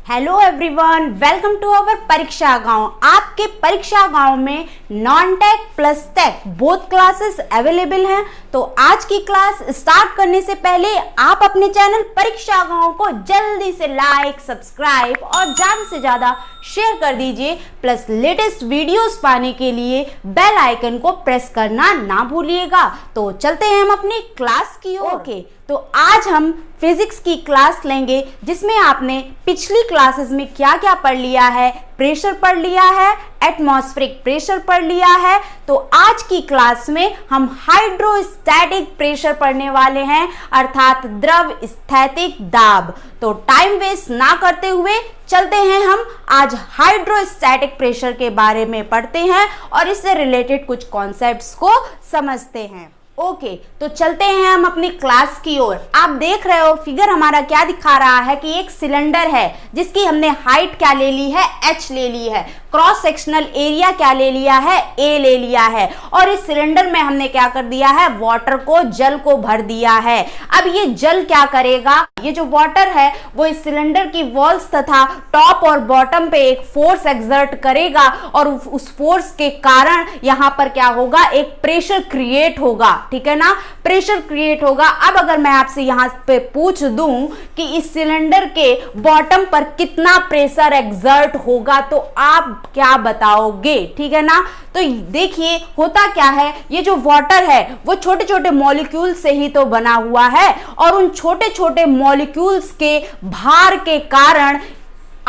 Hello everyone, welcome to our Pariksha Gaon. आपके परीक्षा गांव में non tech plus tech both classes available हैं। तो आज की क्लास स्टार्ट करने से पहले आप अपने चैनल परीक्षा गांव को जल्दी से लाइक, सब्सक्राइब और ज्यादा से ज्यादा शेयर कर दीजिए। प्लस लेटेस्ट वीडियोस पाने के लिए बेल आइकन को प्रेस करना ना भूलिएगा। तो चलते हैं हम अपनी क्लास की ओर। तो आज हम फिजिक्स की क्लास लेंगे जिसमें आपने पिछली क्लासेस में क्या क्या पढ़ लिया है। प्रेशर पढ़ लिया है, एटमॉस्फेरिक प्रेशर पढ़ लिया है। तो आज की क्लास में हम हाइड्रोस्टैटिक प्रेशर पढ़ने वाले हैं, अर्थात द्रव स्थैतिक दाब। तो टाइम वेस्ट ना करते हुए चलते हैं हम आज हाइड्रोस्टैटिक प्रेशर के बारे में पढ़ते हैं और इससे रिलेटेड कुछ कॉन्सेप्ट्स को समझते हैं। ओके, तो चलते हैं हम अपनी क्लास की ओर। आप देख रहे हो फिगर हमारा क्या दिखा रहा है कि एक सिलेंडर है जिसकी हमने हाइट क्या ले ली है, h ले ली है। क्रॉस सेक्शनल एरिया क्या ले लिया है, a ले लिया है। और इस सिलेंडर में हमने क्या कर दिया है, वाटर को, जल को भर दिया है। अब ये जल क्या करेगा, ये जो वाटर है वो इस सिलेंडर की वॉल्स तथा टॉप और बॉटम पे एक फोर्स एक्सर्ट करेगा और उस फोर्स के कारण यहाँ पर क्या होगा, एक प्रेशर क्रिएट होगा। ठीक है ना, प्रेशर क्रिएट होगा। अब अगर मैं आपसे यहाँ पे पूछ दूं कि इस सिलेंडर के बॉटम पर कितना प्रेशर एक्सर्ट होगा तो आप क्या बताओगे। ठीक है ना, तो देखिए होता क्या है, ये जो वाटर है वो छोटे छोटे मॉलिक्यूल से ही तो बना हुआ है और उन छोटे छोटे मॉलिक्यूल्स के भार के कारण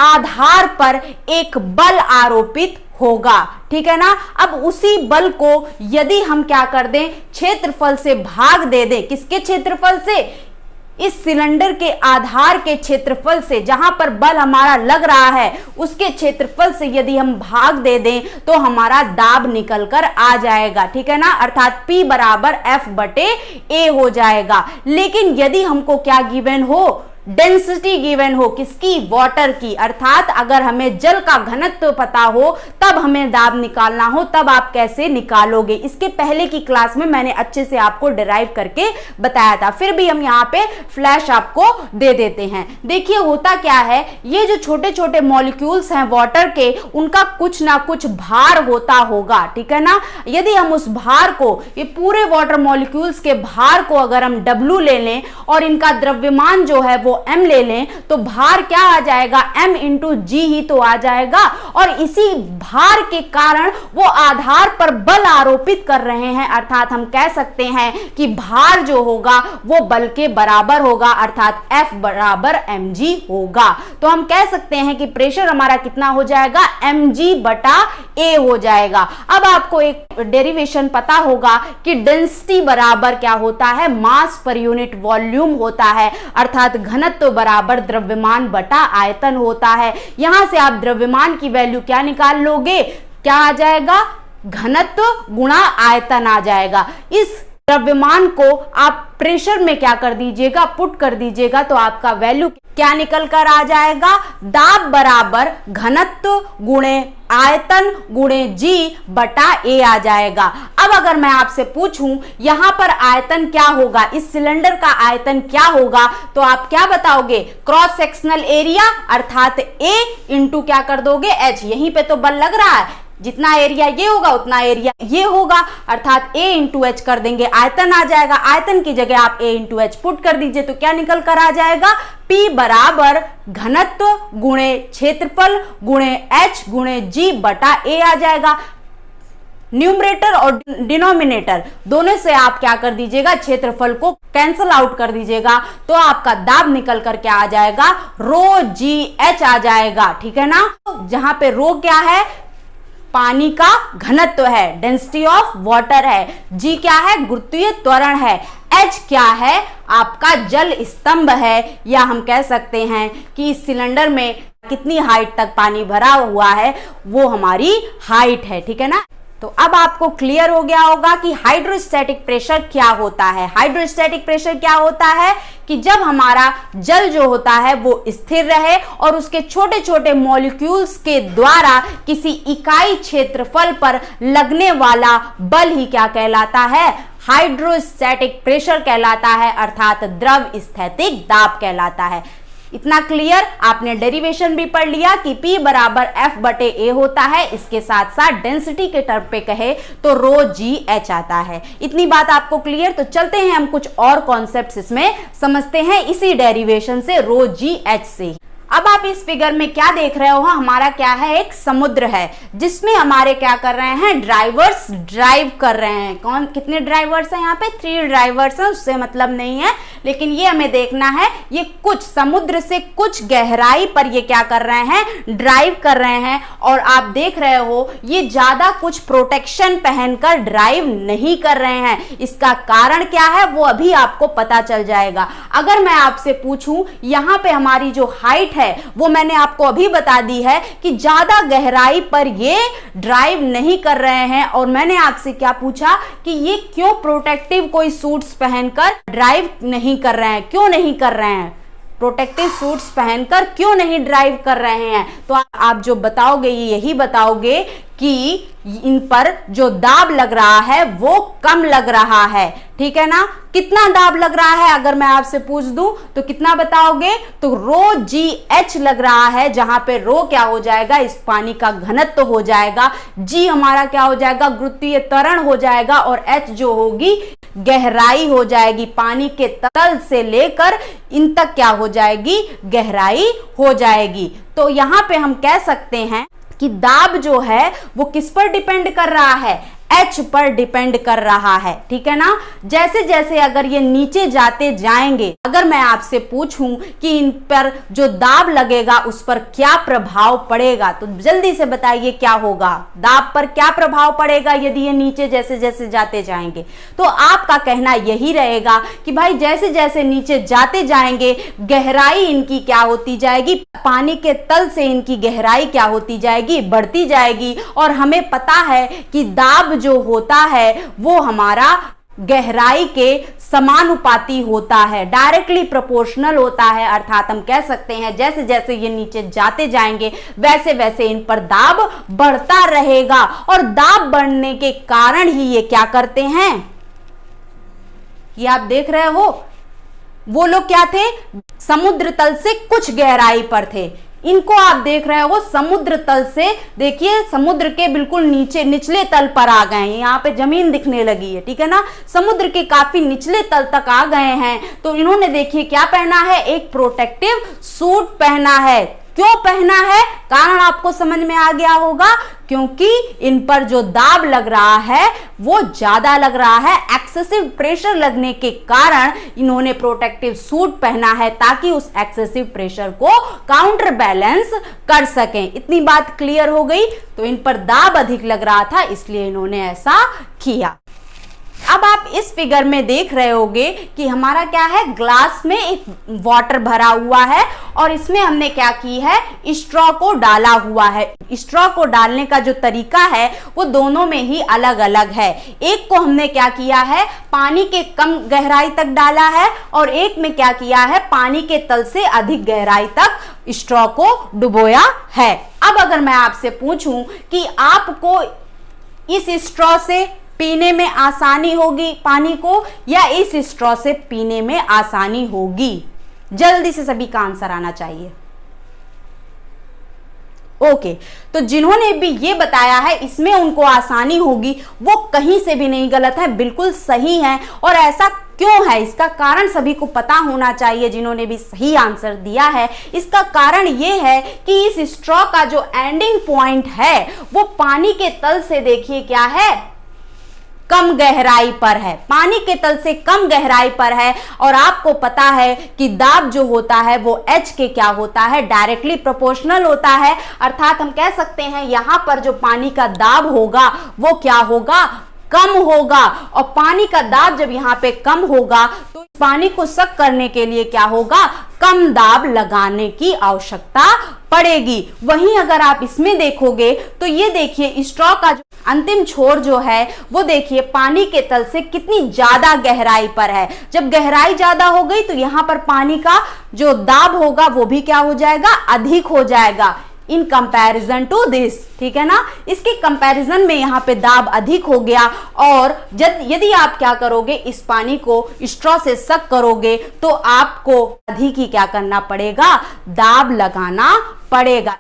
आधार पर एक बल आरोपित होगा। ठीक है ना, अब उसी बल को यदि हम क्या कर दें, क्षेत्रफल से भाग दे दें। किसके क्षेत्रफल से, इस सिलेंडर के आधार के क्षेत्रफल से, जहां पर बल हमारा लग रहा है उसके क्षेत्रफल से यदि हम भाग दे दें तो हमारा दाब निकल कर आ जाएगा। ठीक है ना, अर्थात P बराबर F/A हो जाएगा। लेकिन यदि हमको क्या गिवन हो, डेंसिटी गिवन हो, किसकी, वाटर की, अर्थात अगर हमें जल का घनत्व पता हो तब हमें दाब निकालना हो, तब आप कैसे निकालोगे। इसके पहले की क्लास में मैंने अच्छे से आपको डिराइव करके बताया था, फिर भी हम यहाँ पे फ्लैश आपको दे देते हैं। देखिए होता क्या है, ये जो छोटे छोटे मॉलिक्यूल्स हैं वाटर के, उनका कुछ ना कुछ भार होता होगा। ठीक है ना, यदि हम उस भार को, ये पूरे वाटर मॉलिक्यूल्स के भार को अगर हम W ले लें और इनका द्रव्यमान जो है वो m ले लें तो भार क्या आ जाएगा, m इंटू जी ही तो आ जाएगा। और इसी भार के कारण वो आधार पर बल आरोपित कर रहे हैं, अर्थात हम कह सकते हैं कि भार जो होगा वो बल के बराबर होगा, अर्थात F बराबर mg होगा। तो हम कह सकते हैं कि प्रेशर हमारा कितना हो जाएगा, mg/A हो जाएगा। अब आपको एक डेरिवेशन पता होगा कि डेंसिटी बराबर क्या होता है, मास पर यूनिट वॉल्यूम होता है, अर्थात घनत्व बराबर द्रव्यमान बटा आयतन होता है। यहां से आप द्रव्यमान की वैल्यू क्या निकाल लोगे, क्या आ जाएगा, घनत्व गुणा आयतन आ जाएगा। इस द्रव्यमान को आप प्रेशर में क्या कर दीजिएगा, पुट कर दीजिएगा, तो आपका वैल्यू क्या निकल कर आ जाएगा, दाब बराबर घनत्व गुणे आयतन गुणे G/A आ जाएगा। अब अगर मैं आपसे पूछूं यहां पर आयतन क्या होगा, इस सिलेंडर का आयतन क्या होगा, तो आप क्या बताओगे, क्रॉस सेक्शनल एरिया अर्थात A इंटू क्या कर दोगे, H। यहीं पे तो बल लग रहा है, जितना एरिया ये होगा उतना एरिया ये होगा, अर्थात A इंटू H कर देंगे, आयतन आ जाएगा। आयतन की जगह आप A इंटू H पुट कर दीजिए तो क्या निकल कर आ जाएगा, P बराबर घनत्व गुणे क्षेत्रफल गुणे H गुणे G/A आ जाएगा। न्यूमरेटर और डिनोमिनेटर दोनों से आप क्या कर दीजिएगा, क्षेत्रफल को कैंसल आउट कर दीजिएगा तो आपका दाब निकल कर क्या आ जाएगा, ρGH आ जाएगा। ठीक है ना, जहां पे रो क्या है, पानी का घनत्व है, डेंसिटी ऑफ वाटर है, जी क्या है, गुरुत्वीय त्वरण है, एच क्या है, आपका जल स्तंभ है, या हम कह सकते हैं कि इस सिलेंडर में कितनी हाइट तक पानी भरा हुआ है वो हमारी हाइट है। ठीक है ना, तो अब आपको क्लियर हो गया होगा कि हाइड्रोस्टैटिक प्रेशर क्या होता है। हाइड्रोस्टैटिक प्रेशर क्या होता है कि जब हमारा जल जो होता है वो स्थिर रहे और उसके छोटे छोटे मॉलिक्यूल्स के द्वारा किसी इकाई क्षेत्रफल पर लगने वाला बल ही क्या कहलाता है, हाइड्रोस्टैटिक प्रेशर कहलाता है, अर्थात द्रव स्थैतिक दाब कहलाता है। इतना क्लियर। आपने डेरिवेशन भी पढ़ लिया कि P बराबर F बटे A होता है, इसके साथ साथ डेंसिटी के टर्म पे कहे तो रो जी एच आता है। इतनी बात आपको क्लियर। तो चलते हैं हम कुछ और कॉन्सेप्ट्स इसमें समझते हैं इसी डेरिवेशन से, रो जी एच से। अब आप इस फिगर में क्या देख रहे हो, हमारा क्या है, एक समुद्र है जिसमें हमारे क्या कर रहे हैं, ड्राइवर्स ड्राइव कर रहे हैं। कौन, कितने ड्राइवर्स हैं यहाँ पे, 3 ड्राइवर्स हैं, उससे मतलब नहीं है, लेकिन ये हमें देखना है ये कुछ समुद्र से कुछ गहराई पर ये क्या कर रहे हैं, ड्राइव कर रहे हैं। और आप देख रहे हो ये ज्यादा कुछ प्रोटेक्शन पहनकर ड्राइव नहीं कर रहे हैं। इसका कारण क्या है वो अभी आपको पता चल जाएगा। अगर मैं आपसे पूछूं यहाँ पे हमारी जो हाइट है वो मैंने आपको अभी बता दी है कि ज्यादा गहराई पर ये ड्राइव नहीं कर रहे हैं। और मैंने आपसे क्या पूछा कि ये क्यों प्रोटेक्टिव कोई सूट्स पहनकर ड्राइव नहीं कर रहे हैं, क्यों नहीं कर रहे हैं, प्रोटेक्टिव सूट्स पहनकर क्यों नहीं ड्राइव कर रहे हैं। तो आप जो बताओगे ये यही बताओगे कि इन पर जो दाब लग रहा है वो कम लग रहा है, ठीक है ना। कितना दाब लग रहा है अगर मैं आपसे पूछ दूं तो कितना बताओगे, तो रो जी एच लग रहा है, जहां पे रो क्या हो जाएगा, इस पानी का घनत्व हो जाएगा, जी हमारा क्या हो जाएगा, गुरुत्वीय त्वरण हो जाएगा, और एच जो होगी गहराई हो जाएगी। पानी के तल से लेकर इन तक क्या हो जाएगी, गहराई हो जाएगी। तो यहां पे हम कह सकते हैं कि दाब जो है वो किस पर डिपेंड कर रहा है, एच पर डिपेंड कर रहा है, ठीक है ना। जैसे जैसे अगर ये नीचे जाते जाएंगे, अगर मैं आपसे पूछूं कि इन पर जो दाब लगेगा उस पर क्या प्रभाव पड़ेगा, तो जल्दी से बताइए क्या होगा, दाब पर क्या प्रभाव पड़ेगा यदि ये नीचे जैसे जैसे जाते जाएंगे। तो आपका कहना यही रहेगा कि भाई जैसे जैसे नीचे जाते जाएंगे गहराई इनकी क्या होती जाएगी, पानी के तल से इनकी गहराई क्या होती जाएगी, बढ़ती जाएगी। और हमें पता है कि दाब जो होता है वो हमारा गहराई के समानुपाती होता है, डायरेक्टली प्रोपोर्शनल होता है। अर्थात हम कह सकते हैं जैसे जैसे ये नीचे जाते जाएंगे वैसे वैसे इन पर दाब बढ़ता रहेगा। और दाब बढ़ने के कारण ही ये क्या करते हैं, ये आप देख रहे हो, वो लोग क्या थे, समुद्र तल से कुछ गहराई पर थे। इनको आप देख रहे हो समुद्र तल से, देखिए समुद्र के बिल्कुल नीचे निचले तल पर आ गए हैं, यहाँ पे जमीन दिखने लगी है, ठीक है ना। समुद्र के काफी निचले तल तक आ गए हैं। तो इन्होंने देखिए क्या पहना है, एक प्रोटेक्टिव सूट पहना है। क्यों पहना है, कारण आपको समझ में आ गया होगा, क्योंकि इन पर जो दाब लग रहा है वो ज्यादा लग रहा है। एक्सेसिव प्रेशर लगने के कारण इन्होंने प्रोटेक्टिव सूट पहना है ताकि उस एक्सेसिव प्रेशर को काउंटर बैलेंस कर सकें। इतनी बात क्लियर हो गई। तो इन पर दाब अधिक लग रहा था इसलिए इन्होंने ऐसा किया। अब आप इस फिगर में देख रहे होगे कि हमारा क्या है, ग्लास में एक वाटर भरा हुआ है और इसमें हमने क्या की है, स्ट्रॉ को डाला हुआ है। स्ट्रॉ को डालने का जो तरीका है वो दोनों में ही अलग अलग है। एक को हमने क्या किया है, पानी के कम गहराई तक डाला है और एक में क्या किया है, पानी के तल से अधिक गहराई तक स्ट्रॉ को डुबोया है। अब अगर मैं आपसे पूछूं कि आपको इस स्ट्रॉ से पीने में आसानी होगी पानी को या इस स्ट्रॉ से पीने में आसानी होगी, जल्दी से सभी का आंसर आना चाहिए। ओके, तो जिन्होंने भी ये बताया है इसमें उनको आसानी होगी वो कहीं से भी नहीं गलत है, बिल्कुल सही है। और ऐसा क्यों है, इसका कारण सभी को पता होना चाहिए। जिन्होंने भी सही आंसर दिया है इसका कारण ये है कि इस स्ट्रॉ का जो एंडिंग पॉइंट है वो पानी के तल से देखिए क्या है, कम गहराई पर है, पानी के तल से कम गहराई पर है। और आपको पता है कि दाब जो होता है वो H के क्या होता है, डायरेक्टली प्रोपोर्शनल होता है। अर्थात हम कह सकते हैं यहां पर जो पानी का दाब होगा वो क्या होगा, कम होगा। और पानी का दाब जब यहाँ पे कम होगा तो पानी को सक करने के लिए क्या होगा, कम दाब लगाने की आवश्यकता पड़ेगी। वहीं अगर आप इसमें देखोगे तो ये देखिए स्ट्रॉ का जो अंतिम छोर जो है वो देखिए पानी के तल से कितनी ज्यादा गहराई पर है। जब गहराई ज्यादा हो गई तो यहाँ पर पानी का जो दाब होगा वो भी क्या हो जाएगा, अधिक हो जाएगा। इन कंपैरिजन टू दिस, ठीक है ना। इसके कंपैरिजन में यहाँ पे दाब अधिक हो गया, और यदि आप क्या करोगे, इस पानी को स्ट्रॉ से सक करोगे तो आपको अधिक ही क्या करना पड़ेगा, दाब लगाना पड़ेगा।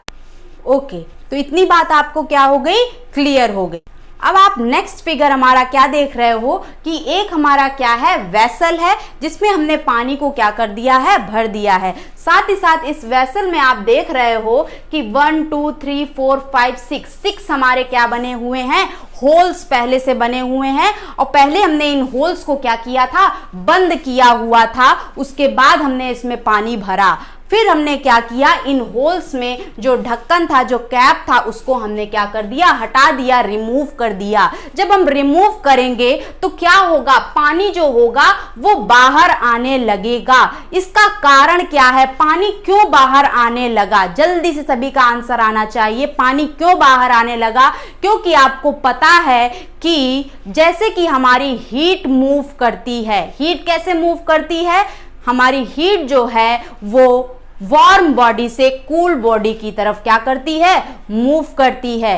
ओके, तो इतनी बात आपको क्या हो गई, क्लियर हो गई। अब आप नेक्स्ट फिगर हमारा क्या देख रहे हो कि एक हमारा क्या है, वेसल है, जिसमें हमने पानी को क्या कर दिया है, भर दिया है। साथ ही साथ इस वेसल में आप देख रहे हो कि 1 2 3 4 5 6 हमारे क्या बने हुए हैं, होल्स पहले से बने हुए हैं। और पहले हमने इन होल्स को क्या किया था, बंद किया हुआ था, उसके बाद हमने इसमें पानी भरा। फिर हमने क्या किया, इन होल्स में जो ढक्कन था, जो कैप था, उसको हमने क्या कर दिया, हटा दिया, रिमूव कर दिया। जब हम रिमूव करेंगे तो क्या होगा, पानी जो होगा वो बाहर आने लगेगा। इसका कारण क्या है, पानी क्यों बाहर आने लगा, जल्दी से सभी का आंसर आना चाहिए। पानी क्यों बाहर आने लगा, क्योंकि आपको पता है कि जैसे कि हमारी हीट मूव करती है, हीट कैसे मूव करती है, हमारी हीट जो है वो वार्म बॉडी से कूल बॉडी की तरफ क्या करती है, मूव करती है।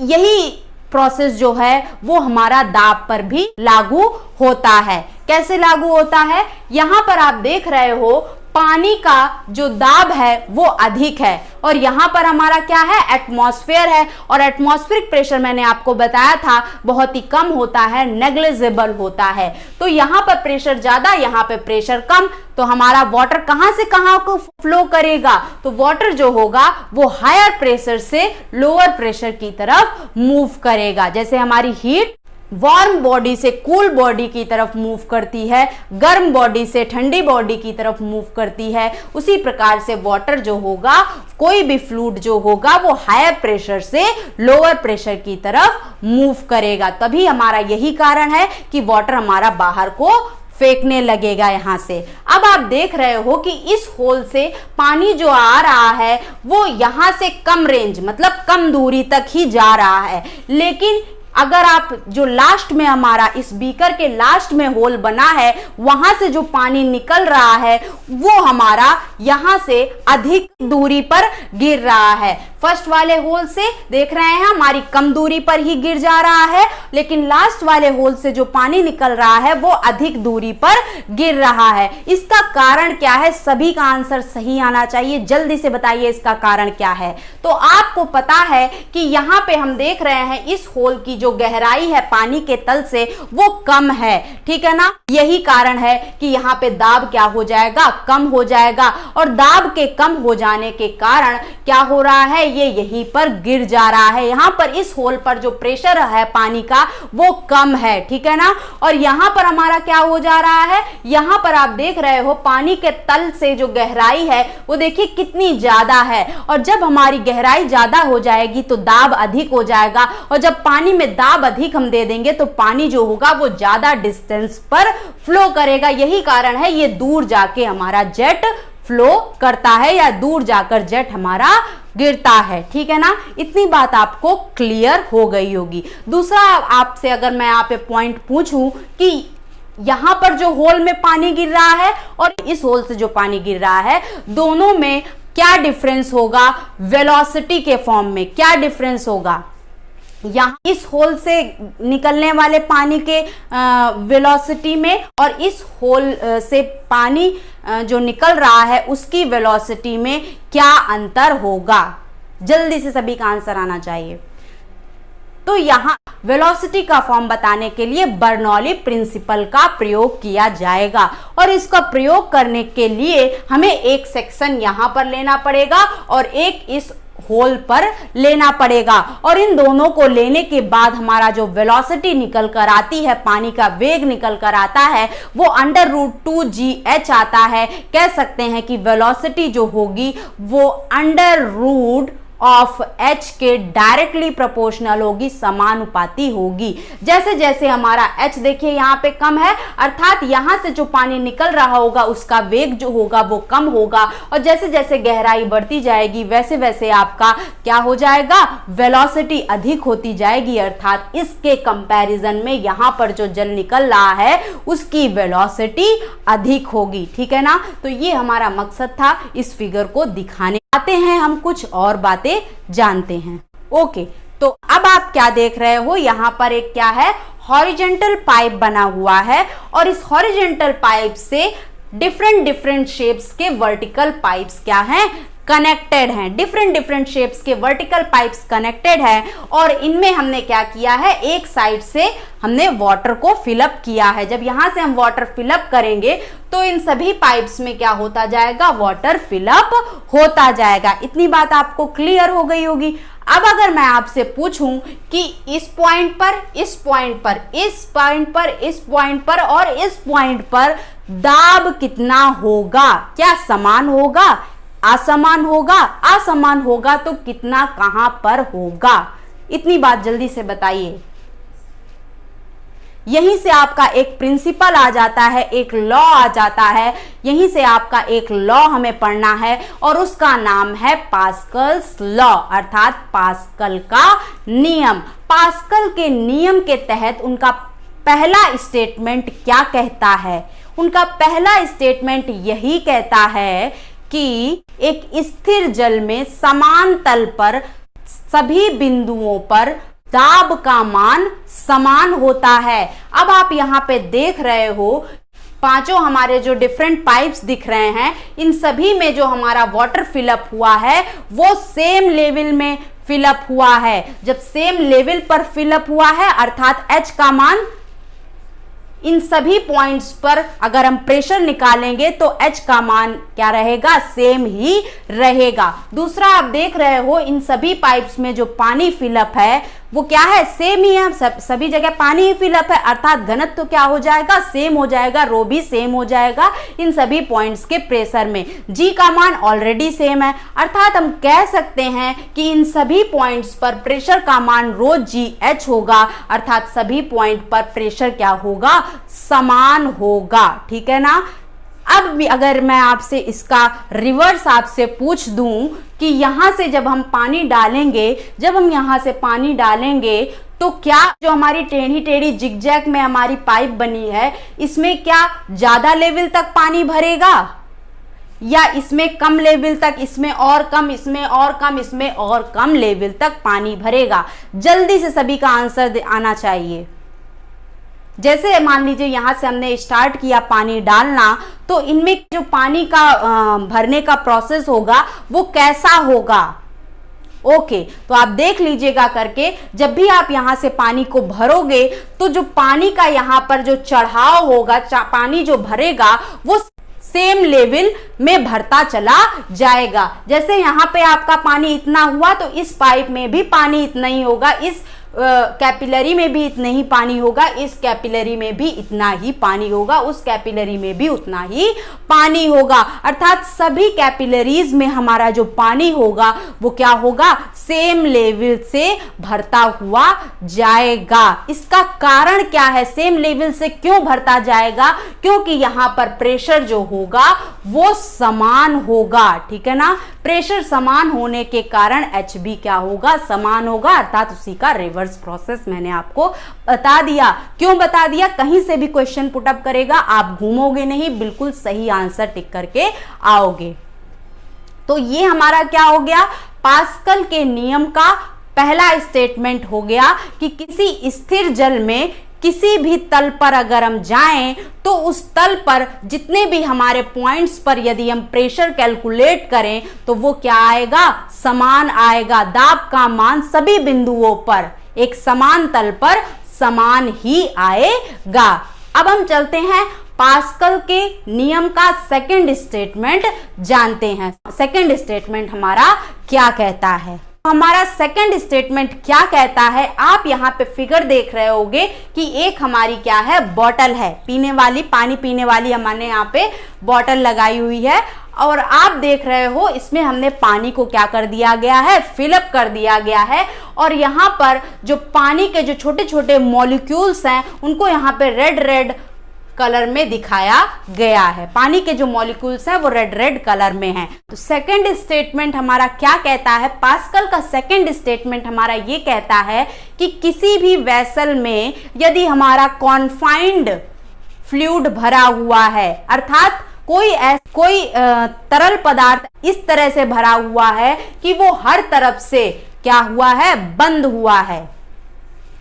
यही प्रोसेस जो है वो हमारा दाब पर भी लागू होता है। कैसे लागू होता है, यहां पर आप देख रहे हो पानी का जो दाब है वो अधिक है, और यहां पर हमारा क्या है, एटमॉस्फेयर है। और एटमॉस्फेरिक प्रेशर मैंने आपको बताया था बहुत ही कम होता है, नेग्लिजिबल होता है। तो यहां पर प्रेशर ज्यादा, यहां पे प्रेशर कम, तो हमारा वाटर कहां से कहां को फ्लो करेगा, तो वाटर जो होगा वो हायर प्रेशर से लोअर प्रेशर की तरफ मूव करेगा। जैसे हमारी हीट वार्म बॉडी से कूल बॉडी की तरफ मूव करती है, गर्म बॉडी से ठंडी बॉडी की तरफ मूव करती है, उसी प्रकार से वाटर जो होगा, कोई भी फ्लूइड जो होगा वो हायर प्रेशर से लोअर प्रेशर की तरफ मूव करेगा। तभी हमारा यही कारण है कि वाटर हमारा बाहर को फेंकने लगेगा यहां से। अब आप देख रहे हो कि इस होल से पानी जो आ रहा है वो यहां से कम रेंज, मतलब कम दूरी तक ही जा रहा है। लेकिन अगर आप जो लास्ट में हमारा इस बीकर के लास्ट में होल बना है, वहां से जो पानी निकल रहा है वो हमारा यहां से अधिक दूरी पर गिर रहा है। फर्स्ट वाले होल से देख रहे हैं हमारी कम दूरी पर ही गिर जा रहा है, लेकिन लास्ट वाले होल से जो पानी निकल रहा है वो अधिक दूरी पर गिर रहा है। इसका कारण क्या है, सभी का आंसर सही आना चाहिए, जल्दी से बताइए इसका कारण क्या है। तो आपको पता है कि यहाँ पे हम देख रहे हैं इस होल की जो गहराई है पानी के तल से वो कम है, ठीक है ना। यही कारण है कि यहाँ पे दाब क्या हो जाएगा, कम हो जाएगा। और दाब के कम हो जाने के कारण क्या हो रहा है, ये यहीं पर गिर जा रहा है। यहाँ पर इस होल पर जो प्रेशर है पानी का वो कम है, ठीक है ना। और यहाँ पर हमारा क्या हो जा रहा है, यहाँ पर आप देख रहे हो पानी के तल से जो गहराई है वो देखिए कितनी ज्यादा है। और जब हमारी गहराई ज्यादा हो जाएगी तो दाब अधिक हो जाएगा, और जब पानी में दाब अधिक हम दे देंगे तो पानी जो होगा वो ज्यादा डिस्टेंस पर फ्लो करेगा। यही कारण है ये दूर जाके हमारा जेट फ्लो करता है, या दूर जाकर जेट हमारा गिरता है, ठीक है ना। इतनी बात आपको क्लियर हो गई होगी। दूसरा आपसे अगर मैं यहाँ पे पॉइंट पूछूं कि यहां पर जो होल में पानी गिर रहा है और इस होल से जो पानी गिर रहा है, दोनों में क्या डिफरेंस होगा, वेलोसिटी के फॉर्म में क्या डिफरेंस होगा। यहाँ इस होल से निकलने वाले पानी के वेलोसिटी में और इस होल से पानी जो निकल रहा है उसकी वेलोसिटी में क्या अंतर होगा, जल्दी से सभी का आंसर आना चाहिए। तो यहाँ वेलोसिटी का फॉर्म बताने के लिए बर्नौली प्रिंसिपल का प्रयोग किया जाएगा, और इसका प्रयोग करने के लिए हमें एक सेक्शन यहाँ पर लेना पड़ेगा और एक इस होल पर लेना पड़ेगा। और इन दोनों को लेने के बाद हमारा जो वेलोसिटी निकल कर आती है, पानी का वेग निकल कर आता है, वो √2gh आता है। कह सकते हैं कि वेलोसिटी जो होगी वो √ ऑफ h के डायरेक्टली प्रोपोर्शनल होगी, समानुपाती होगी। जैसे जैसे हमारा h देखिए यहाँ पे कम है, अर्थात यहाँ से जो पानी निकल रहा होगा उसका वेग जो होगा वो कम होगा, और जैसे जैसे गहराई बढ़ती जाएगी वैसे वैसे आपका क्या हो जाएगा, वेलोसिटी अधिक होती जाएगी। अर्थात इसके कंपैरिजन में यहाँ पर जो जल निकल रहा है उसकी वेलोसिटी अधिक होगी, ठीक है ना। तो ये हमारा मकसद था इस फिगर को दिखाने। आते हैं हम कुछ और बातें जानते हैं। ओके, तो अब आप क्या देख रहे हो, यहाँ पर एक क्या है, हॉरिजॉन्टल पाइप बना हुआ है और इस हॉरिजॉन्टल पाइप से डिफरेंट शेप्स के वर्टिकल पाइप्स क्या हैं, कनेक्टेड हैं। डिफरेंट शेप्स के वर्टिकल पाइप्स कनेक्टेड हैं और इनमें हमने क्या किया है, एक साइड से हमने वाटर को फिलअप किया है। जब यहां से हम वाटर फिलअप करेंगे तो इन सभी पाइप्स में क्या होता जाएगा, वाटर फिलअप होता जाएगा। इतनी बात आपको क्लियर हो गई होगी। अब अगर मैं आपसे पूछूं कि इस पॉइंट पर, इस पॉइंट पर, इस पॉइंट पर, इस पॉइंट पर और इस पॉइंट पर दाब कितना होगा, क्या समान होगा, असमान होगा? असमान होगा तो कितना कहां पर होगा, इतनी बात जल्दी से बताइए। यहीं से आपका एक प्रिंसिपल आ जाता है, एक लॉ आ जाता है, यहीं से आपका एक लॉ हमें पढ़ना है और उसका नाम है पास्कल्स लॉ, अर्थात पास्कल का नियम। पास्कल के नियम के तहत उनका पहला स्टेटमेंट क्या कहता है? उनका पहला स्टेटमेंट यही कहता है कि एक स्थिर जल में समान तल पर सभी बिंदुओं पर दाब का मान समान होता है। अब आप यहां पे देख रहे हो पांचों हमारे जो डिफरेंट पाइप्स दिख रहे हैं, इन सभी में जो हमारा वाटर फिलअप हुआ है वो सेम लेवल में फिलअप हुआ है। जब सेम लेवल पर फिलअप हुआ है अर्थात H का मान, इन सभी पॉइंट्स पर अगर हम प्रेशर निकालेंगे तो H का मान क्या रहेगा, सेम ही रहेगा। दूसरा आप देख रहे हो इन सभी पाइप्स में जो पानी फिलअप है वो क्या है, सेम ही है, सभी जगह पानी ही फिलअप है अर्थात घनत्व तो क्या हो जाएगा, सेम हो जाएगा, रो भी सेम हो जाएगा इन सभी पॉइंट्स के प्रेशर में। G का मान ऑलरेडी सेम है अर्थात हम कह सकते हैं कि इन सभी पॉइंट्स पर प्रेशर का मान रो जी एच होगा अर्थात सभी पॉइंट पर प्रेशर क्या होगा, समान होगा। ठीक है ना। अब भी अगर मैं आपसे इसका रिवर्स आपसे पूछ दूं कि यहां से जब हम पानी डालेंगे, जब हम यहां से पानी डालेंगे तो क्या जो हमारी टेढ़ी टेढ़ी जिगजैग में हमारी पाइप बनी है इसमें क्या ज्यादा लेवल तक पानी भरेगा या इसमें कम लेवल तक, इसमें और कम, इसमें और कम, इसमें और कम लेवल तक पानी भरेगा? जल्दी से सभी का आंसर आना चाहिए। जैसे मान लीजिए यहां से हमने स्टार्ट किया पानी डालना तो इनमें जो पानी का भरने का प्रोसेस होगा वो कैसा होगा? ओके, तो आप देख लीजिएगा करके, जब भी आप यहां से पानी को भरोगे तो जो पानी का यहां पर जो चढ़ाव होगा, पानी जो भरेगा वो सेम लेवल में भरता चला जाएगा। जैसे यहां पे आपका पानी इतना हुआ तो इस पाइप में भी पानी इतना ही होगा, इस कैपिलरी में भी इतना ही पानी होगा, इस कैपिलरी में भी इतना ही पानी होगा, उस कैपिलरी में भी उतना ही पानी होगा अर्थात सभी कैपिलरीज में हमारा जो पानी होगा वो क्या होगा, सेम लेवल से भरता हुआ जाएगा। इसका कारण क्या है, सेम लेवल से क्यों भरता जाएगा? क्योंकि यहां पर प्रेशर जो होगा वो समान होगा। ठीक है ना, प्रेशर समान होने के कारण एच बी क्या होगा, समान होगा अर्थात उसी का रिवर्स प्रोसेस मैंने आपको बता दिया। क्यों बता दिया? कहीं से भी क्वेश्चन पुटअप करेगा आप घूमोगे नहीं, बिल्कुल सही आंसर टिक करके आओगे। तो ये हमारा क्या हो गया, पास्कल के नियम का पहला स्टेटमेंट हो गया कि किसी स्थिर जल में किसी भी तल पर अगर हम जाएं तो उस तल पर जितने भी हमारे पॉइंट्स पर यदि हम प्रेशर कैलकुलेट करें तो वो क्या आएगा, समान आएगा। दाब का मान सभी बिंदुओं पर एक समान तल पर समान ही आएगा। अब हम चलते हैं पास्कल के नियम का सेकंड स्टेटमेंट जानते हैं। सेकंड स्टेटमेंट हमारा क्या कहता है? हमारा सेकंड स्टेटमेंट क्या कहता है, आप यहाँ पे फिगर देख रहे होंगे कि एक हमारी क्या है, बॉटल है, पीने वाली, पानी पीने वाली हमने यहाँ पे बॉटल लगाई हुई है और आप देख रहे हो इसमें हमने पानी को क्या कर दिया गया है, फिलअप कर दिया गया है। और यहाँ पर जो पानी के जो छोटे छोटे मॉलिक्यूल्स हैं उनको यहाँ पे रेड रेड कलर में दिखाया गया है। पानी के जो मॉलिक्यूल्स हैं वो रेड रेड कलर में हैं। तो सेकंड स्टेटमेंट हमारा क्या कहता है, पास्कल का सेकंड स्टेटमेंट हमारा ये कहता है कि किसी भी वेसल में यदि हमारा कॉन्फाइंड फ्लूइड भरा हुआ है अर्थात कोई तरल पदार्थ इस तरह से भरा हुआ है कि वो हर तरफ से क्या हुआ है, बंद हुआ है।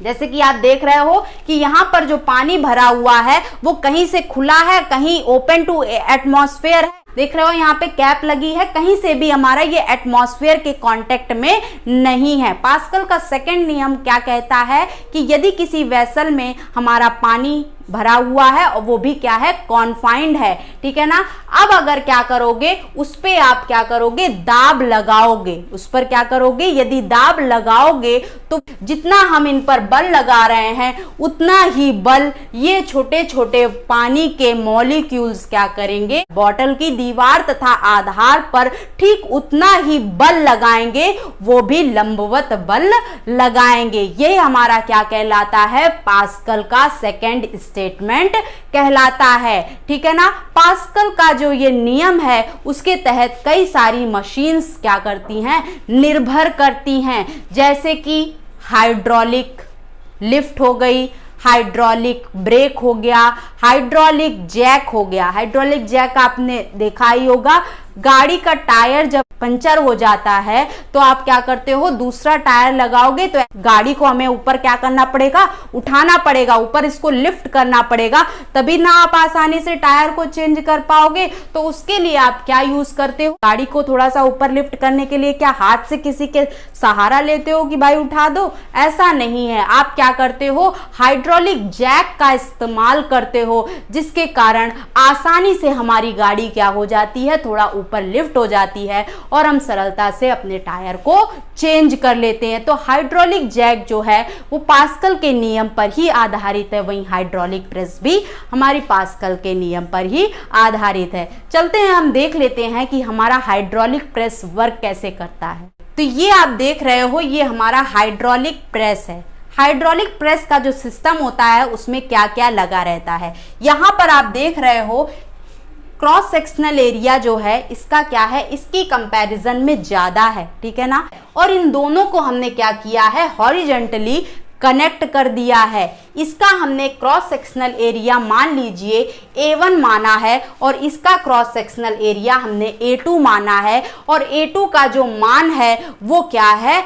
जैसे कि आप देख रहे हो कि यहाँ पर जो पानी भरा हुआ है वो कहीं से खुला है, कहीं ओपन टू एटमॉस्फेयर है। देख रहे हो यहाँ पे कैप लगी है, कहीं से भी हमारा ये एटमॉस्फेयर के कांटेक्ट में नहीं है। पास्कल का सेकंड नियम क्या कहता है कि यदि किसी वेसल में हमारा पानी भरा हुआ है और वो भी क्या है, कॉन्फाइंड है, ठीक है ना। अब अगर क्या करोगे, उस पे आप क्या करोगे, दाब लगाओगे, उस पर क्या करोगे, यदि दाब लगाओगे तो जितना हम इन पर बल लगा रहे हैं उतना ही बल ये छोटे छोटे पानी के मॉलिक्यूल्स क्या करेंगे, बॉटल की दीवार तथा आधार पर ठीक उतना ही बल लगाएंगे, वो भी लंबवत बल लगाएंगे। ये हमारा क्या कहलाता है, पास्कल का सेकंड स्टेटमेंट कहलाता है, ठीक है ना। पास्कल का जो ये नियम है उसके तहत कई सारी मशीन्स क्या करती हैं, निर्भर करती हैं, जैसे कि हाइड्रोलिक लिफ्ट हो गई, हाइड्रोलिक ब्रेक हो गया, हाइड्रोलिक जैक हो गया। हाइड्रोलिक जैक आपने देखा ही होगा, गाड़ी का टायर जब पंचर हो जाता है तो आप क्या करते हो, दूसरा टायर लगाओगे तो गाड़ी को हमें ऊपर क्या करना पड़ेगा, उठाना पड़ेगा, ऊपर इसको लिफ्ट करना पड़ेगा, तभी ना आप आसानी से टायर को चेंज कर पाओगे। तो उसके लिए आप क्या यूज करते हो, गाड़ी को थोड़ा सा ऊपर लिफ्ट करने के लिए क्या हाथ से किसी के सहारा लेते हो कि भाई उठा दो, ऐसा नहीं है। आप क्या करते हो, हाइड्रोलिक जैक का इस्तेमाल करते हो, जिसके कारण आसानी से हमारी गाड़ी क्या हो जाती है, थोड़ा ऊपर लिफ्ट हो जाती है और हम सरलता से अपने टायर को चेंज कर लेते हैं। तो हाइड्रोलिक जैक जो है वो पास्कल के नियम पर ही आधारित है, वहीं हाइड्रोलिक प्रेस भी हमारी पास्कल के नियम पर ही आधारित है। चलते हैं, हम देख लेते हैं कि हमारा हाइड्रोलिक प्रेस वर्क कैसे करता है। तो ये आप देख रहे हो, ये हमारा हाइड्रोलिक प्रेस है। हाइड्रोलिक प्रेस का जो सिस्टम होता है उसमें क्या क्या लगा रहता है, यहां पर आप देख रहे हो क्रॉस सेक्शनल एरिया जो है इसका क्या है, इसकी कंपैरिजन में ज्यादा है, ठीक है ना। और इन दोनों को हमने क्या किया है, हॉरिजॉन्टली कनेक्ट कर दिया है। इसका हमने क्रॉस सेक्शनल एरिया मान लीजिए A1 माना है और इसका क्रॉस सेक्शनल एरिया हमने A2 माना है, और A2 का जो मान है वो क्या है,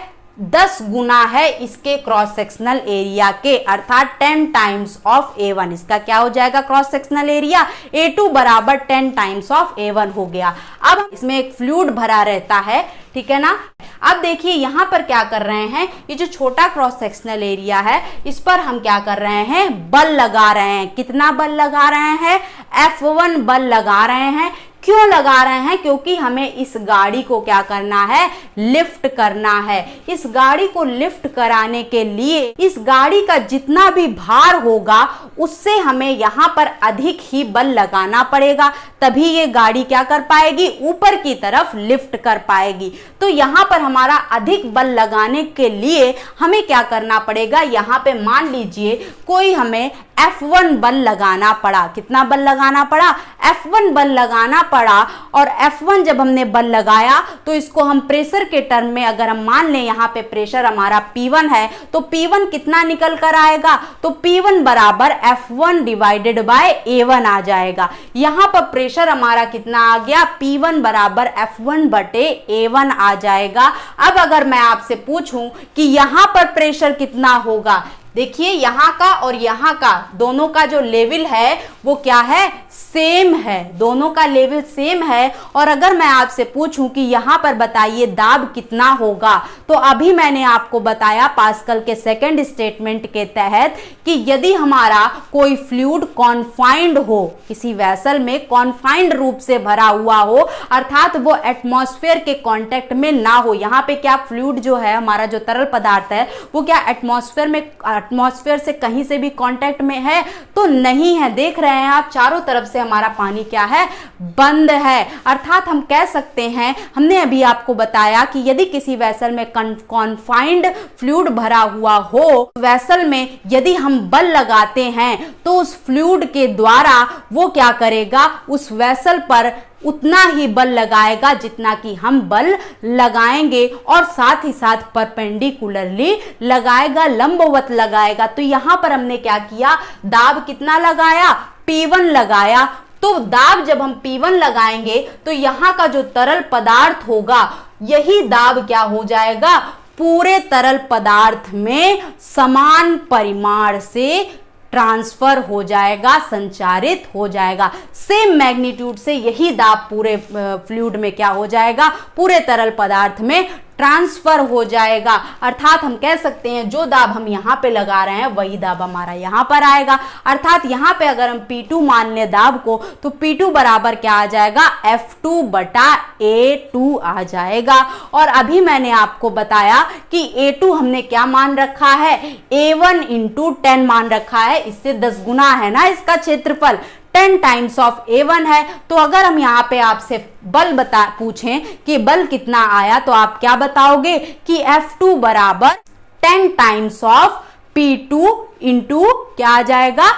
10 गुना है इसके क्रॉस सेक्शनल एरिया के, अर्थात 10 टाइम्स ऑफ A1। इसका क्या हो जाएगा, क्रॉस सेक्शनल एरिया A2 बराबर 10 टाइम्स ऑफ A1 हो गया। अब इसमें एक फ्लूइड भरा रहता है, ठीक है ना। अब देखिए यहां पर क्या कर रहे हैं, ये जो छोटा क्रॉस सेक्शनल एरिया है इस पर हम क्या कर रहे हैं, बल लगा रहे हैं। कितना बल लगा रहे हैं, F1 बल लगा रहे हैं। क्यों लगा रहे हैं, क्योंकि हमें इस गाड़ी को क्या करना है, लिफ्ट करना है। इस गाड़ी को लिफ्ट कराने के लिए इस गाड़ी का जितना भी भार होगा उससे हमें यहाँ पर अधिक ही बल लगाना पड़ेगा, तभी ये गाड़ी क्या कर पाएगी, ऊपर की तरफ लिफ्ट कर पाएगी। तो यहाँ पर हमारा अधिक बल लगाने के लिए हमें क्या करना पड़ेगा, यहाँ पे मान लीजिए कोई हमें F1 बल लगाना पड़ा। कितना बल लगाना पड़ा, F1 बल लगाना पड़ा। और F1 जब हमने बल लगाया तो इसको हम प्रेशर के टर्म में अगर हम मान लें, यहाँ पे प्रेशर हमारा P1 है, तो P1 कितना निकल कर आएगा, तो P1 बराबर F1 डिवाइडेड बाय A1 आ जाएगा। यहाँ पर प्रेशर हमारा कितना आ गया, P1 बराबर F1 बटे A1 आ जाएगा। अब अगर मैं आपसे पूछूं कि यहाँ पर प्रेशर कितना होगा, देखिए यहाँ का और यहाँ का दोनों का जो लेवल है वो क्या है, सेम है, दोनों का लेवल सेम है। और अगर मैं आपसे पूछूं कि यहाँ पर बताइए दाब कितना होगा, तो अभी मैंने आपको बताया पास्कल के सेकंड स्टेटमेंट के तहत कि यदि हमारा कोई फ्लूइड कॉन्फाइंड हो, किसी वेसल में कॉन्फाइंड रूप से भरा हुआ हो, अर्थात वो एटमॉस्फेयर के कांटेक्ट में ना हो। यहाँ पे क्या फ्लूइड जो है हमारा जो तरल पदार्थ है वो क्या एटमॉस्फेयर से कहीं से भी कांटेक्ट में है, तो नहीं है। देख रहे हैं आप चारों तरफ से हमारा पानी क्या है, बंद है। अर्थात हम कह सकते हैं, हमने अभी आपको बताया कि यदि किसी वेसल में कॉन्फाइंड फ्लूइड भरा हुआ हो, वेसल में यदि हम बल लगाते हैं तो उस फ्लूइड के द्वारा वो क्या करेगा, उस वेसल पर उतना ही बल लगाएगा जितना कि हम बल लगाएंगे, और साथ ही साथ परपेंडिकुलरली लगाएगा, लंबवत लगाएगा। तो यहां पर हमने क्या किया, दाब कितना लगाया, P1 लगाया। तो दाब जब हम P1 लगाएंगे तो यहाँ का जो तरल पदार्थ होगा यही दाब क्या हो जाएगा, पूरे तरल पदार्थ में समान परिमाण से ट्रांसफर हो जाएगा, संचारित हो जाएगा। सेम मैग्नीट्यूड से यही दाब पूरे फ्लूइड में क्या हो जाएगा, पूरे तरल पदार्थ में ट्रांसफर हो जाएगा। अर्थात हम कह सकते हैं जो दाब हम यहाँ पे लगा रहे हैं वही दाब हमारा यहाँ पर आएगा। अर्थात यहाँ पे अगर हम P2 मान लें दाब को, तो P2 बराबर क्या आ जाएगा, F2 बटा A2 आ जाएगा। और अभी मैंने आपको बताया कि A2 हमने क्या मान रखा है, A1 इंटू 10 मान रखा है, इससे 10 गुना है ना इसका क्षेत्रफल, 10 टाइम्स ऑफ A1 है। तो अगर हम यहाँ पे आपसे बल पूछें कि बल कितना आया, तो आप क्या बताओगे कि F2 बराबर 10 टाइम्स ऑफ P2 इंटू क्या आ जाएगा,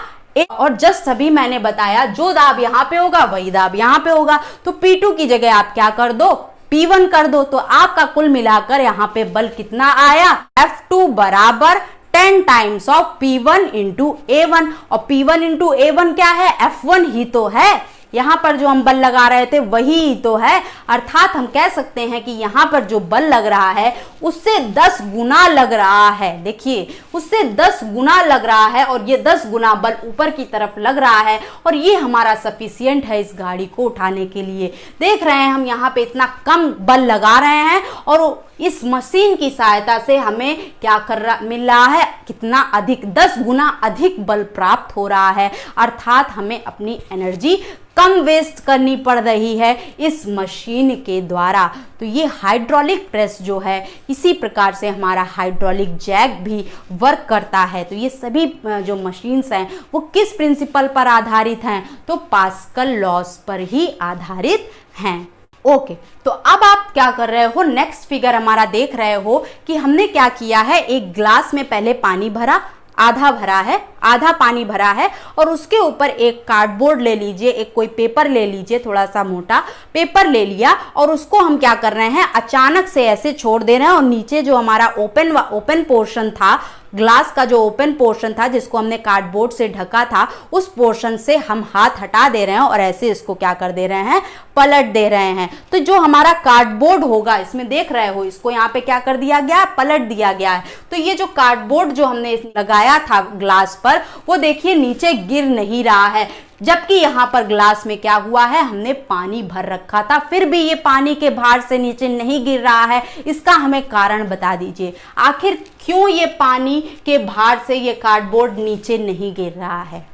और जस्ट अभी मैंने बताया जो दाब यहाँ पे होगा वही दाब यहाँ पे होगा, तो P2 की जगह आप क्या कर दो, P1 कर दो। तो आपका कुल मिलाकर यहाँ पे बल कितना आया, F2 बराबर 10 times of P1 into A1, और P1 इंटू A1 क्या है, F1 ही तो है। यहाँ पर जो हम बल लगा रहे थे वही तो है। अर्थात हम कह सकते हैं कि यहाँ पर जो बल लग रहा है उससे 10 गुना लग रहा है। देखिए उससे 10 गुना लग रहा है, और ये 10 गुना बल ऊपर की तरफ लग रहा है, और ये हमारा सफिशियंट है इस गाड़ी को उठाने के लिए। देख रहे हैं हम यहाँ पे इतना कम बल लगा रहे हैं, और इस मशीन की सहायता से हमें क्या मिल रहा है, कितना अधिक, 10 गुना अधिक बल प्राप्त हो रहा है। अर्थात हमें अपनी एनर्जी कम वेस्ट करनी पड़ रही है इस मशीन के द्वारा। तो ये हाइड्रोलिक प्रेस जो है, इसी प्रकार से हमारा हाइड्रोलिक जैक भी वर्क करता है। तो ये सभी जो मशीन्स हैं वो किस प्रिंसिपल पर आधारित हैं, तो पास्कल लॉस पर ही आधारित हैं। ओके, तो अब आप क्या कर रहे हो, नेक्स्ट फिगर हमारा देख रहे हो कि हमने क्या किया है, एक ग्लास में पहले पानी भरा, आधा भरा है, आधा पानी भरा है, और उसके ऊपर एक कार्डबोर्ड ले लीजिए, एक कोई पेपर ले लीजिए, थोड़ा सा मोटा पेपर ले लिया, और उसको हम क्या कर रहे हैं, अचानक से ऐसे छोड़ दे रहे हैं, और नीचे जो हमारा ओपन पोर्शन था, ग्लास का जो ओपन पोर्शन था जिसको हमने कार्डबोर्ड से ढका था, उस पोर्शन से हम हाथ हटा दे रहे हैं और ऐसे इसको क्या कर दे रहे हैं, पलट दे रहे हैं। तो जो हमारा कार्डबोर्ड होगा, इसमें देख रहे हो, इसको यहाँ पे क्या कर दिया गया, पलट दिया गया है। तो ये जो कार्डबोर्ड जो हमने लगाया था ग्लास पर, वो देखिए नीचे गिर नहीं रहा है, जबकि यहाँ पर ग्लास में क्या हुआ है, हमने पानी भर रखा था, फिर भी ये पानी के भार से नीचे नहीं गिर रहा है। इसका हमें कारण बता दीजिए, आखिर क्यों ये पानी के भार से ये कार्डबोर्ड नीचे नहीं गिर रहा है।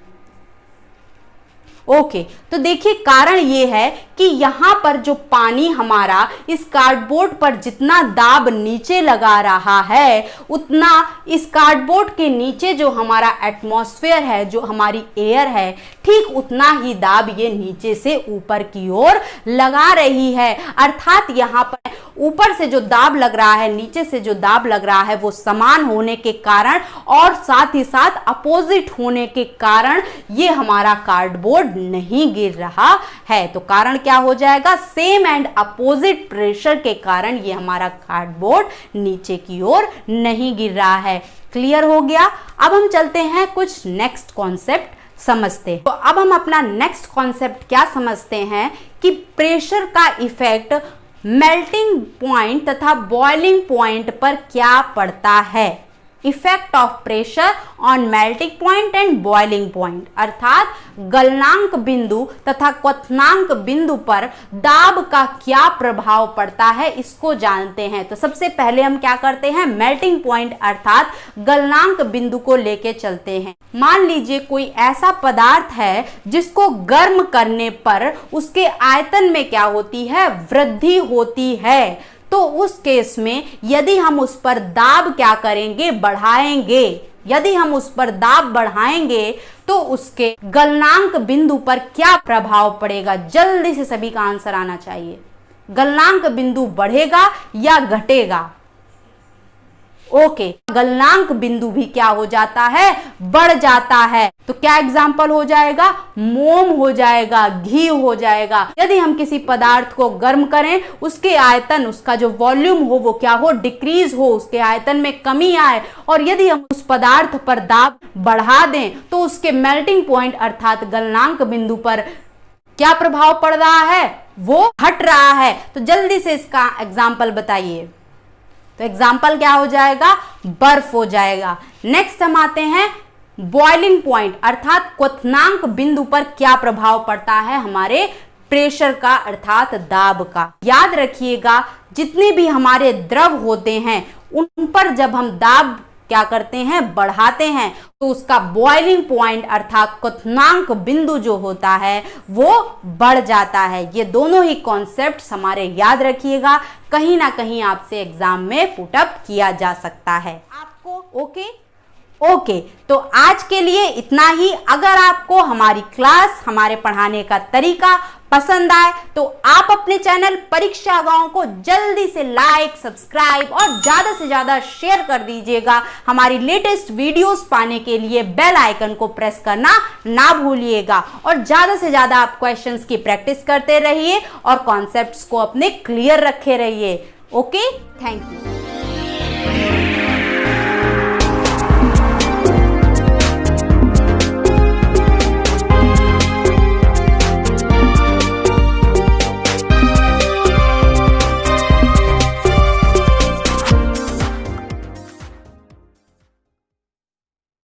ओके, तो देखिए कारण ये है कि यहाँ पर जो पानी हमारा इस कार्डबोर्ड पर जितना दाब नीचे लगा रहा है, उतना इस कार्डबोर्ड के नीचे जो हमारा एटमॉस्फेयर है, जो हमारी एयर है, ठीक उतना ही दाब ये नीचे से ऊपर की ओर लगा रही है। अर्थात यहाँ पर ऊपर से जो दाब लग रहा है, नीचे से जो दाब लग रहा है, वो समान होने के कारण और साथ ही साथ अपोजिट होने के कारण ये हमारा कार्डबोर्ड नहीं गिर रहा है। तो कारण क्या हो जाएगा, सेम एंड अपोजिट प्रेशर के कारण ये हमारा कार्डबोर्ड नीचे की ओर नहीं गिर रहा है। क्लियर हो गया। अब हम चलते हैं कुछ नेक्स्ट कॉन्सेप्ट समझते हैं। तो अब हम अपना नेक्स्ट कॉन्सेप्ट क्या समझते हैं कि प्रेशर का इफेक्ट मेल्टिंग पॉइंट तथा बॉइलिंग पॉइंट पर क्या पड़ता है। Effect of pressure on melting point and boiling point, अर्थात गलनांक बिंदु तथा क्वथनांक बिंदु पर दाब का क्या प्रभाव पड़ता है, इसको जानते हैं। तो सबसे पहले हम क्या करते हैं, मेल्टिंग पॉइंट अर्थात गलनांक बिंदु को लेके चलते हैं। मान लीजिए कोई ऐसा पदार्थ है जिसको गर्म करने पर उसके आयतन में क्या होती है, वृद्धि होती है। तो उस केस में यदि हम उस पर दाब क्या करेंगे, बढ़ाएंगे, यदि हम उस पर दाब बढ़ाएंगे तो उसके गलनांक बिंदु पर क्या प्रभाव पड़ेगा। जल्दी से सभी का आंसर आना चाहिए। गलनांक बिंदु बढ़ेगा या घटेगा। ओके, गलनांक बिंदु भी क्या हो जाता है, बढ़ जाता है। तो क्या एग्जाम्पल हो जाएगा, मोम हो जाएगा, घी हो जाएगा। यदि हम किसी पदार्थ को गर्म करें, उसके आयतन, उसका जो वॉल्यूम हो वो क्या हो, डिक्रीज हो, उसके आयतन में कमी आए, और यदि हम उस पदार्थ पर दाब बढ़ा दें तो उसके मेल्टिंग पॉइंट अर्थात गलनांक बिंदु पर क्या प्रभाव पड़ रहा है, वो घट रहा है। तो जल्दी से इसका एग्जाम्पल बताइए। तो एग्जाम्पल क्या हो जाएगा, बर्फ हो जाएगा। नेक्स्ट हम आते हैं बॉइलिंग पॉइंट अर्थात क्वथनांक बिंदु पर क्या प्रभाव पड़ता है हमारे प्रेशर का अर्थात दाब का। याद रखिएगा जितने भी हमारे द्रव होते हैं उन पर जब हम दाब क्या करते हैं, बढ़ाते हैं, तो उसका बॉइलिंग पॉइंट अर्थात क्वथनांक बिंदु जो होता है वो बढ़ जाता है। ये दोनों ही कॉन्सेप्ट्स हमारे याद रखिएगा, कहीं ना कहीं आपसे एग्जाम में पुटअप किया जा सकता है आपको। ओके, तो आज के लिए इतना ही। अगर आपको हमारी क्लास, हमारे पढ़ाने का तरीका पसंद आए तो आप अपने चैनल परीक्षा गांव को जल्दी से लाइक, सब्सक्राइब और ज्यादा से ज्यादा शेयर कर दीजिएगा। हमारी लेटेस्ट वीडियोस पाने के लिए बेल आइकन को प्रेस करना ना भूलिएगा और ज्यादा से ज्यादा आप क्वेश्चंस की प्रैक्टिस करते रहिए और कॉन्सेप्ट्स को अपने क्लियर रखे रहिए। Okay, thank you.